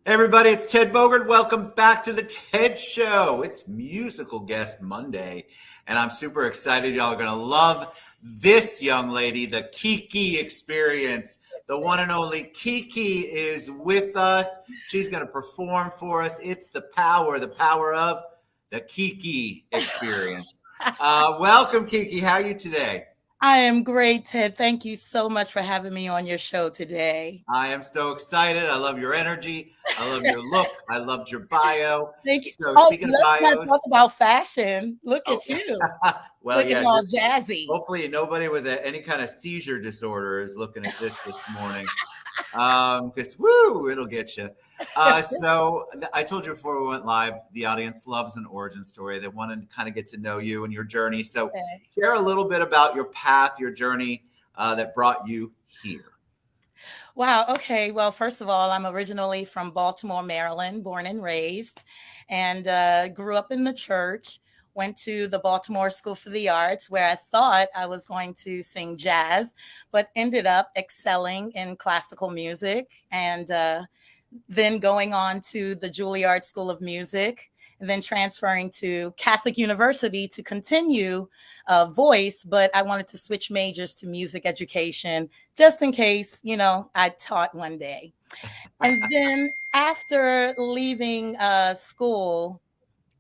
Hey everybody, it's Ted Bogert. Welcome back to the TED Show. It's Musical Guest Monday, and I'm super excited. Y'all are going to love this young lady, the Ki Ki experience. The one and only Ki Ki is with us. She's going to perform for us. It's the power of the Ki Ki experience. Welcome, Ki Ki. How are you today? I am great, Ted. Thank you so much for having me on your show today. I am so excited. I love your energy. I love your look. I loved your bio. Thank you. So Oh, speaking of let's not bios, talk about fashion. Look oh, at you, well, looking yeah, all just jazzy. hopefully nobody with any kind of seizure disorder is looking at this morning. Because woo, it'll get you. So I told you before we went live, the audience loves an origin story. They want to kind of get to know you and your journey. So Okay. share a little bit about your path, your journey that brought you here. Wow. Okay. Well, first of all, I'm originally from Baltimore, Maryland, born and raised, and grew up in the church. Went to the Baltimore School for the Arts, where I thought I was going to sing jazz, but ended up excelling in classical music, and then going on to the Juilliard School of Music, and then transferring to Catholic University to continue voice. But I wanted to switch majors to music education just in case, I taught one day. And then after leaving school,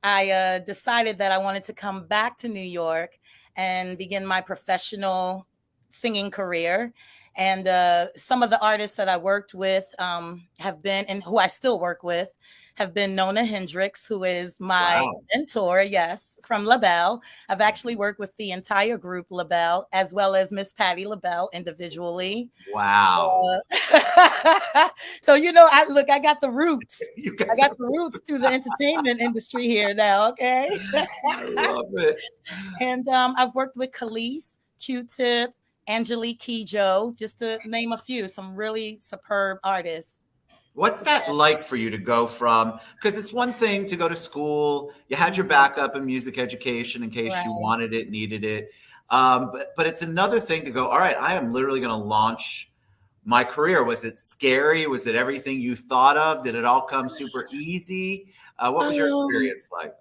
I decided that I wanted to come back to New York and begin my professional singing career. And some of the artists that I worked with have been, and who I still work with, have been Nona Hendryx, who is my Wow. mentor, yes, from LaBelle. I've actually worked with the entire group LaBelle, as well as Miss Patti LaBelle individually. Wow. So I got the roots. You I got got the roots through the entertainment industry here now. Okay. I love it. And I've worked with Kelis, Q-Tip, Angelique Kidjo, just to name a few, some really superb artists. What's that like for you to go from? Because it's one thing to go to school, you had your Mhm. backup in music education in case you Right. wanted it, needed it. But it's another thing to go, all right, I am literally going to launch my career. Was it scary? Was it everything you thought of? Did it all come super easy? What was your Um, experience like?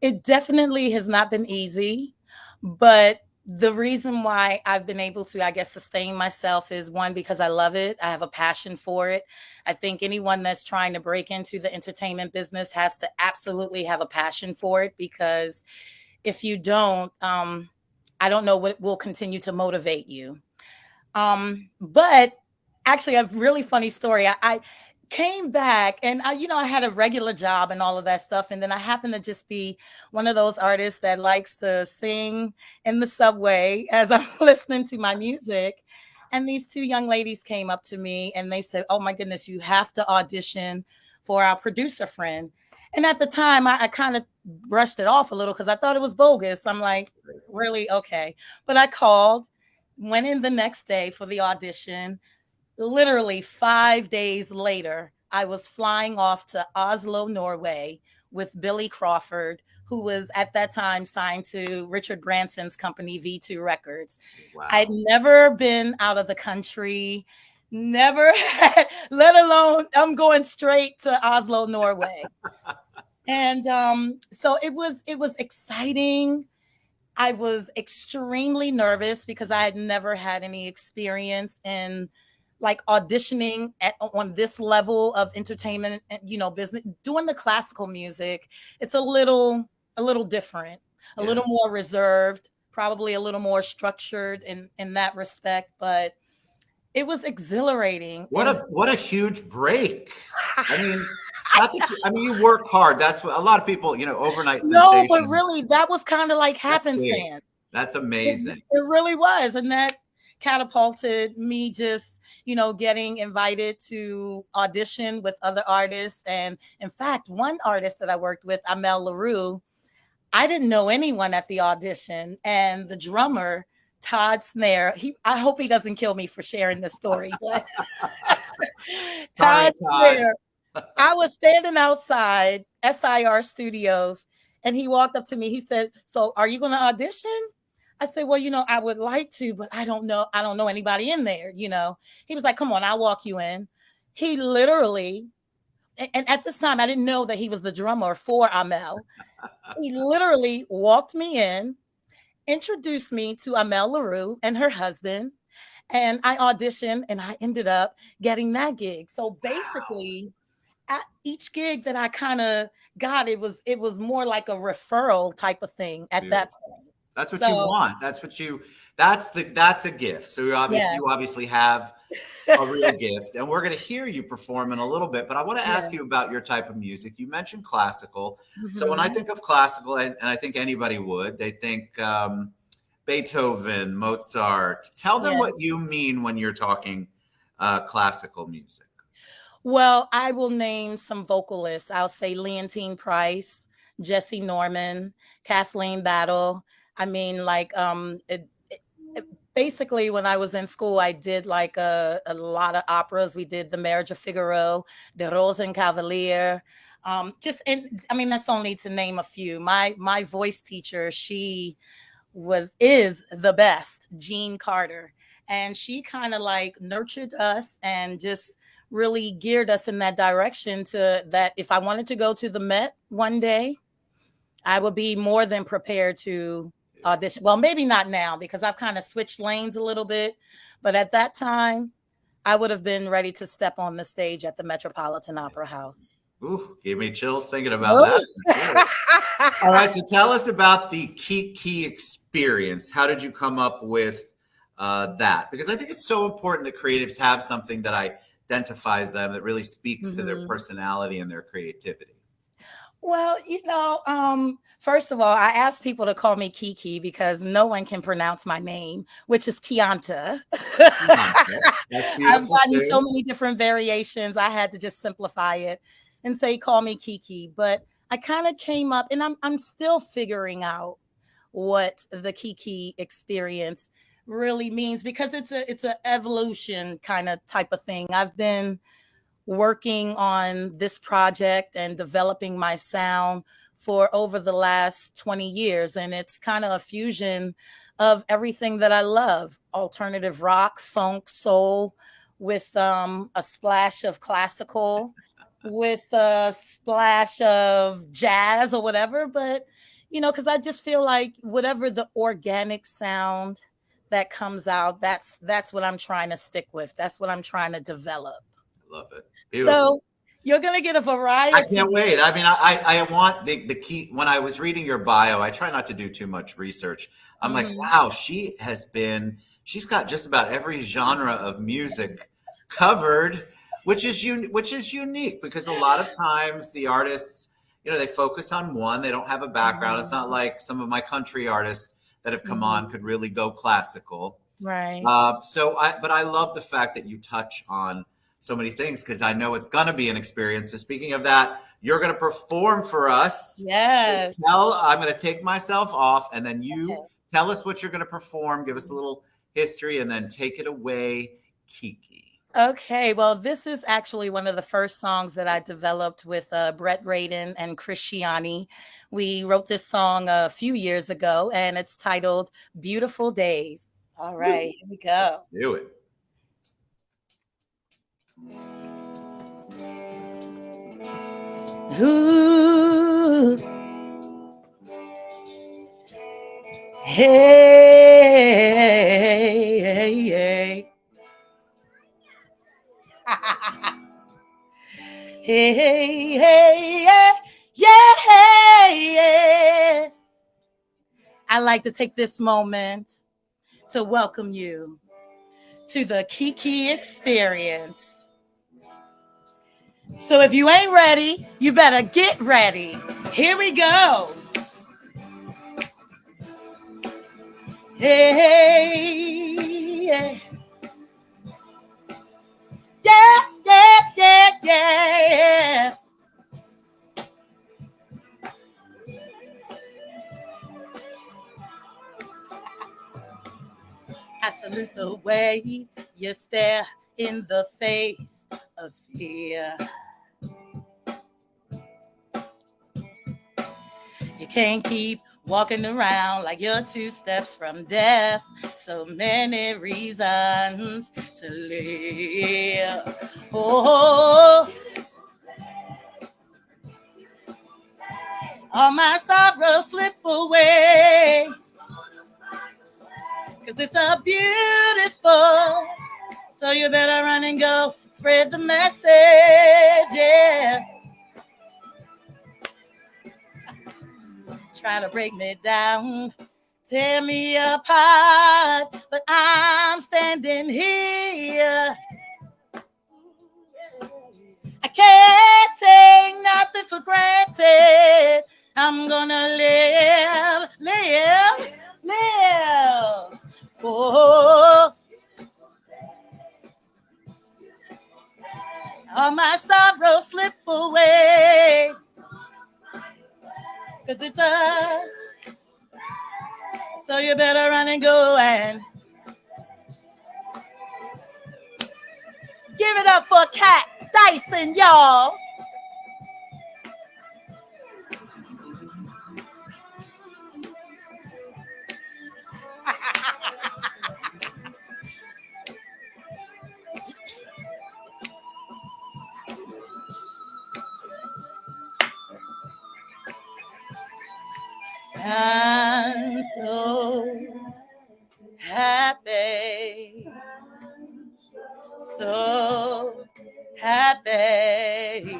It definitely has not been easy, but the reason why I've been able to, I guess, sustain myself is one, because I love it. I have a passion for it. I think anyone that's trying to break into the entertainment business has to absolutely have a passion for it, because if you don't, I don't know what will continue to motivate you. But actually, a really funny story. I came back and I had a regular job and all of that stuff. And then I happened to just be one of those artists that likes to sing in the subway as I'm listening to my music. And these two young ladies came up to me and they said, "Oh my goodness, you have to audition for our producer friend." And at the time, I kind of brushed it off a little because I thought it was bogus. I'm like, really? Okay. But I called, went in the next day for the audition. Literally 5 days later, I was flying off to Oslo, Norway with Billy Crawford, who was at that time signed to Richard Branson's company, V2 Records. I'd Wow. never been out of the country, never had, let alone I'm going straight to Oslo, Norway. And so it was exciting. I was extremely nervous because I had never had any experience in like auditioning on this level of entertainment, business. Doing the classical music, it's a little different, a little Yes. more reserved, probably a little more structured in that respect, but it was exhilarating. And What a huge break. I mean, not that you, I mean, you work hard. That's what a lot of people, overnight no, but sensation. really that was kind of like That's big. happenstance. That's It, amazing. it really was. And that catapulted me just, getting invited to audition with other artists. And in fact, one artist that I worked with, Amel Larrieux, I didn't know anyone at the audition. And the drummer, Todd Snare, I hope he doesn't kill me for sharing this story, but Sorry, Todd Todd. Snare, I was standing outside SIR Studios and he walked up to me. He said, "So are you going to audition?" I said, "Well, I would like to, but I don't know. I don't know anybody in there." He was like, "Come on, I'll walk you in." He literally and at this time, I didn't know that he was the drummer for Amel. He literally walked me in, introduced me to Amel Larrieux and her husband, and I auditioned, and I ended up getting that gig. So basically, at each gig that I kind of got, it was more like a referral type of thing at that point. That's what you want. That's a gift. So you obviously have a real gift, and we're going to hear you perform in a little bit, but I want to ask you about your type of music. You mentioned classical. So when I think of classical, and I think anybody would, they think Beethoven, Mozart. Tell them what you mean when you're talking classical music. Well, I will name some vocalists. I'll say Leontine Price, Jesse Norman, Kathleen Battle. I mean, like, basically, when I was in school, I did like a lot of operas. We did The Marriage of Figaro, The Rosenkavalier. That's only to name a few. My voice teacher, she is the best, Jean Carter. And she kind of like nurtured us and just really geared us in that direction to that if I wanted to go to the Met one day, I would be more than prepared to audition. Well, maybe not now because I've kind of switched lanes a little bit, but at that time, I would have been ready to step on the stage at the Metropolitan Opera House. Ooh, gave me chills thinking about that. All right, so tell us about the Ki Ki experience. How did you come up with that? Because I think it's so important that creatives have something that identifies them, that really speaks to their personality and their creativity. Well, first of all, I ask people to call me Ki Ki because no one can pronounce my name, which is Kianta. I've gotten so many different variations. I had to just simplify it and say, call me Ki Ki. But I kind of came up, and I'm still figuring out what the Ki Ki experience really means because it's an evolution kind of type of thing. I've been working on this project and developing my sound for over the last 20 years. And it's kind of a fusion of everything that I love: alternative rock, funk, soul, with a splash of classical, with a splash of jazz or whatever. But, because I just feel like whatever the organic sound that comes out, that's what I'm trying to stick with. That's what I'm trying to develop. Love it. Beautiful. So you're going to get a variety. I can't wait. I mean, I want the key. When I was reading your bio, I try not to do too much research. I'm like, wow, she's got just about every genre of music covered, which is unique because a lot of times the artists, they focus on one. They don't have a background. It's not like some of my country artists that have come on could really go classical. Right. But I love the fact that you touch on so many things because I know it's going to be an experience. So speaking of that, you're going to perform for us. Yes. I'm going to take myself off and then you tell us what you're going to perform. Give us a little history and then take it away, Ki Ki. Okay. Well, this is actually one of the first songs that I developed with Brett Radin and Chris Shiani. We wrote this song a few years ago and it's titled Beautiful Days. All right, here we go. Do it. Ooh. Hey, hey, hey. Hey, hey, hey, yeah, yeah. I'd like to take this moment to welcome you to the Ki Ki experience. So if you ain't ready, you better get ready. Here we go. Hey, yeah. Yeah, yeah, yeah, yeah. I salute the way you stare in the face of fear. You can't keep walking around like you're 2 steps from death. So many reasons to live. Oh, All my sorrows slip away. Cause it's a beautiful. So you better run and go spread the message, yeah. Try to break me down, tear me apart, but I'm standing here. I can't take nothing for granted. I'm gonna live. Oh, all my sorrows slip away. Cause it's a, so you better run and go and give it up for Cat Dyson, y'all. I'm so happy, so happy,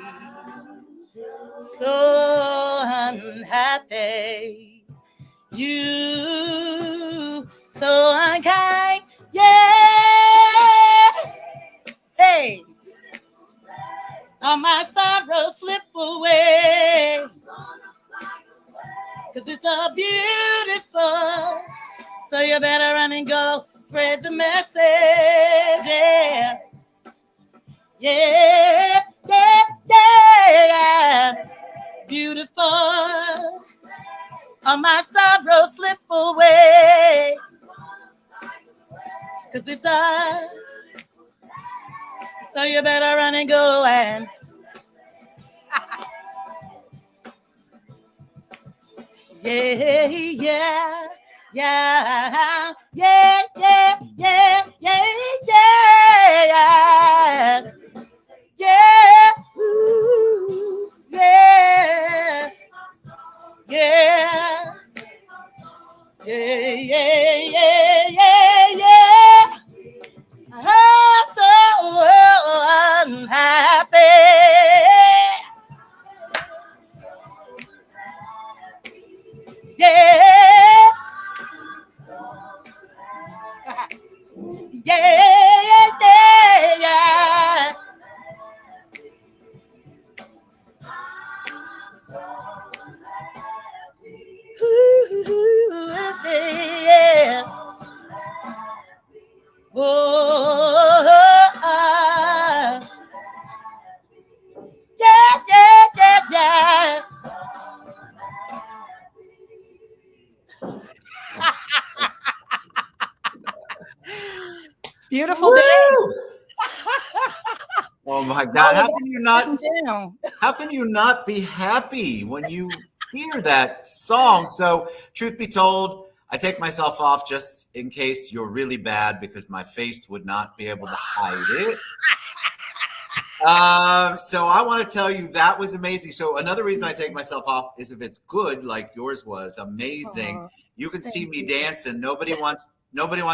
so unhappy. You so unkind, yeah. Hey, all my sorrows slip away. Cause it's so beautiful. So you better run and go spread the message. Yeah. Yeah. Yeah. Yeah. Beautiful. All my sorrows slip away. Cause it's a. So you better run and go and. Yeah, yeah, yeah, yeah, yeah, yeah, yeah, yeah, yeah, ooh, yeah, yeah, yeah, yeah, yeah, yeah. I'm so unhappy. Yeah. Yeah, yeah, yeah. Ooh, yeah. Oh, yeah, yeah, yeah, yeah. Beautiful day. Oh my God! How can you not be happy when you hear that song? So, truth be told, I take myself off just in case you're really bad because my face would not be able to hide it. So I want to tell you that was amazing. So another reason I take myself off is if it's good, like yours was amazing. You can see me dancing. Nobody wants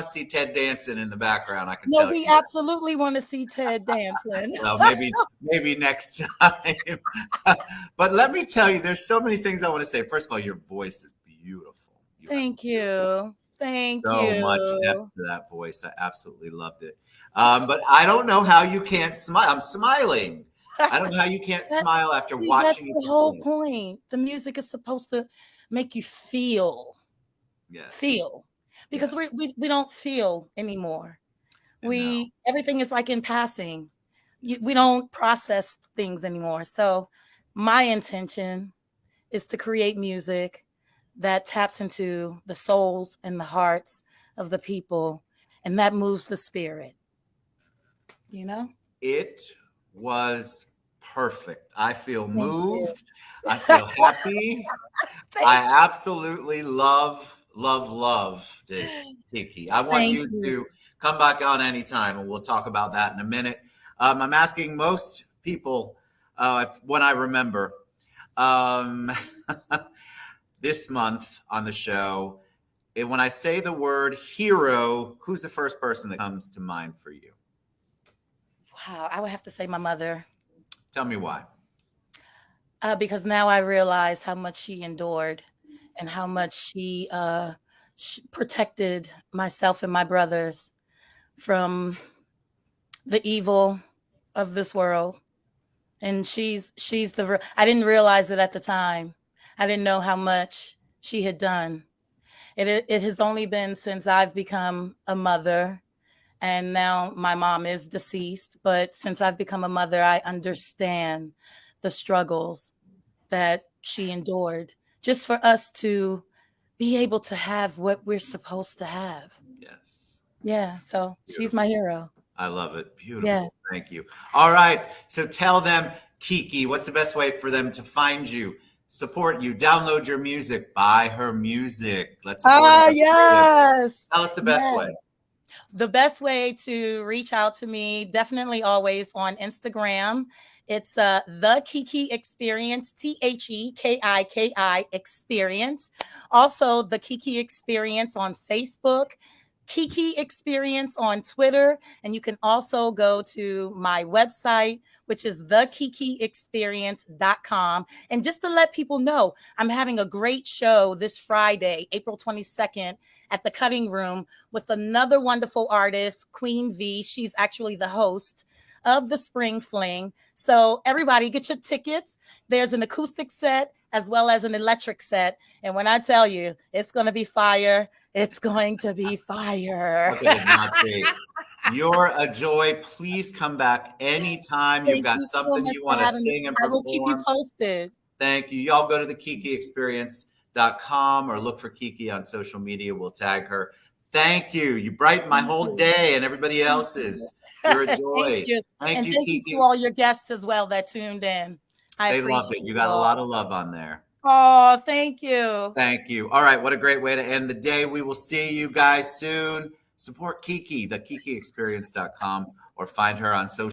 to see Ted dancing in the background. I can tell you. We absolutely want to see Ted dancing. Well, maybe next time. But let me tell you, there's so many things I want to say. First of all, your voice is beautiful. Thank you. So much depth to that voice. I absolutely loved it. But I don't know how you can't smile. I'm smiling. I don't know how you can't smile after watching it. That's the whole point. The music is supposed to make you feel. Yes. Feel. Because we don't feel anymore. Everything is like in passing. We don't process things anymore. So my intention is to create music that taps into the souls and the hearts of the people, and that moves the spirit. You know? It was perfect. I feel moved. I feel happy. I absolutely loved it, Kiki. I want you to come back on anytime, and we'll talk about that in a minute. I'm asking most people when I remember, Um, this month on the show, when I say the word hero, who's the first person that comes to mind for you? Wow, I would have to say my mother. Tell me why. Because now I realize how much she endured and how much she protected myself and my brothers from the evil of this world. And she's I didn't realize it at the time. I didn't know how much she had done. It has only been since I've become a mother, and now my mom is deceased, but since I've become a mother, I understand the struggles that she endured just for us to be able to have what we're supposed to have. Yes. Yeah, so Beautiful. She's my hero. I love it. Beautiful. Yes. Thank you. All right. So tell them, Kiki, what's the best way for them to find you, support you, download your music, buy her music? Let's support her. Yes. Tell us the best way. The best way to reach out to me, definitely always on Instagram. It's the Kiki Experience, TheKiki Experience. Also, the Kiki Experience on Facebook, Kiki Experience on Twitter. And you can also go to my website, which is thekikiexperience.com. And just to let people know, I'm having a great show this Friday, April 22nd, at the Cutting Room with another wonderful artist, Queen V. She's actually the host of the Spring Fling. So everybody get your tickets. There's an acoustic set as well as an electric set. And when I tell you, it's going to be fire, it's going to be fire. You're a joy. Please come back anytime. You've got something you want to sing and perform. I will keep you posted. Thank you. Y'all go to the KikiExperience.com or look for Kiki on social media. We'll tag her. Thank you. You brighten my whole day and everybody else's. You're a joy. Thank you, Kiki. To all your guests as well that tuned in. They love it. You got a lot of love on there. Oh, thank you. Thank you. All right. What a great way to end the day. We will see you guys soon. Support Kiki, the KikiExperience.com, or find her on social